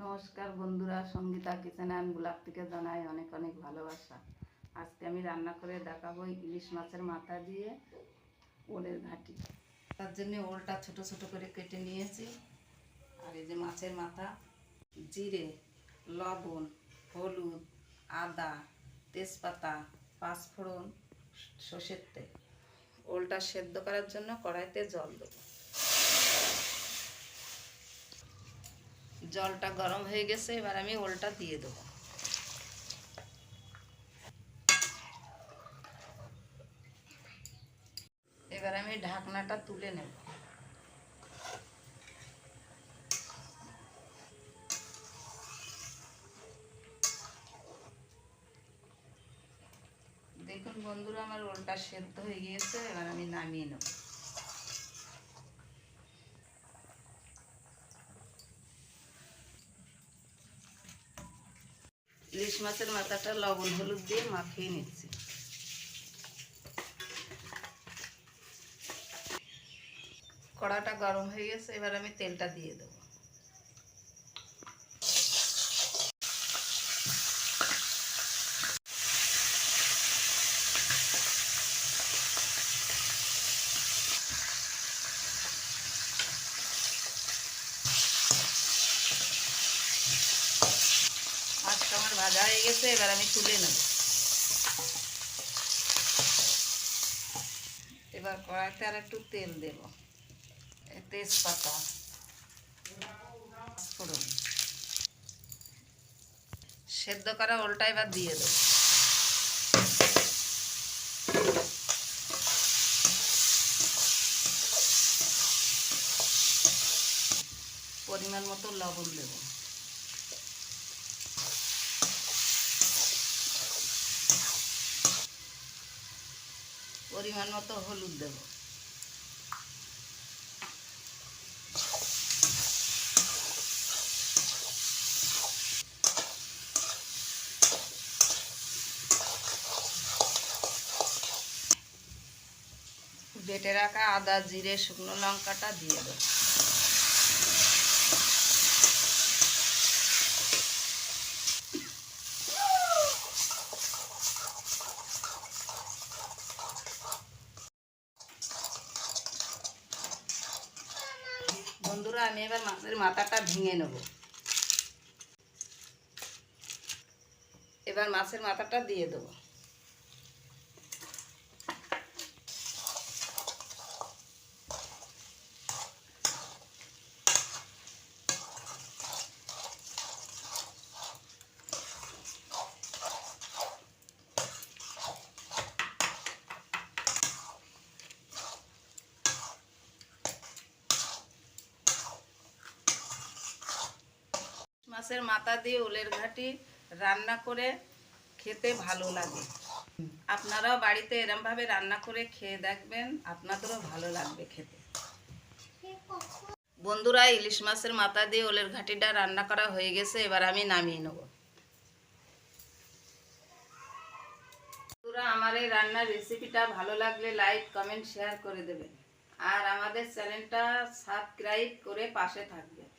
নমস্কার বন্ধুরা, Sangeeta kitchen and blog থেকে জানাই অনেক অনেক ভালোবাসা। আজকে আমি রান্না করে দেখাবো ইলিশ মাছের মাথা দিয়ে ওলের ঘাঁটি। তার জন্য ওলটা ছোট ছোট করে কেটে নিয়েছি। আর এই যে মাছের মাথা, জিরে, লবণ, হলুদ, আদা, তেজপাতা, পাঁচফোড়ন, সর্ষের তেল। ওলটা সেদ্ধ করার জন্য কড়াইতে জল দেবো। জলটা গরম হয়ে গেছে, এবার আমি ওলটা দিয়ে দেবো। এবার আমি ঢাকনাটা তুলে নেব। দেখুন বন্ধুরা, আমার ওলটা সেদ্ধ হয়ে গিয়েছে, এবার আমি নামিয়ে নেব। ইলিশ মাছের মাথাটা লবণ হলুদ দিয়ে মাখিয়ে নিচ্ছি। কড়াটা গরম হয়ে গেছে, এবার আমি তেলটা দিয়ে দেবো। মাছটা আমার ভাজা হয়ে গেছে, এবার আমি তুলে নেব। এবার কড়াইতে আর একটু তেল দেব, তেজপাতা, ফোড়ন, সেদ্ধ করা ওলটা এবার দিয়ে দেব। পরিমাণ মতো লবণ দেব। পরিমাণ মতো হলুদ দেব। বেটে রাখা আদা, জিরে, শুকনো লঙ্কাটা দিয়ে দেব। বন্ধুরা, আমি এবার মাছের মাথাটা ভেঙে নেব। এবার মাছের মাথাটা দিয়ে দেবো। মাছের মাথা দিয়ে ওলের ঘাঁটি রান্না করে খেতে ভালো লাগে। আপনারাও বাড়িতে এরমভাবে রান্না করে খেয়ে দেখবেন, আপনাদেরও ভালো লাগবে খেতে। বন্ধুরা, ইলিশ মাছের মাথা দিয়ে ওলের ঘাঁটিটা রান্না করা হয়ে গেছে, এবার আমি নামিয়ে নেব। বন্ধুরা, আমার এই রান্নার রেসিপিটা ভালো লাগলে লাইক, কমেন্ট, শেয়ার করে দেবেন। আর আমাদের চ্যানেলটা সাবস্ক্রাইব করে পাশে থাকবেন।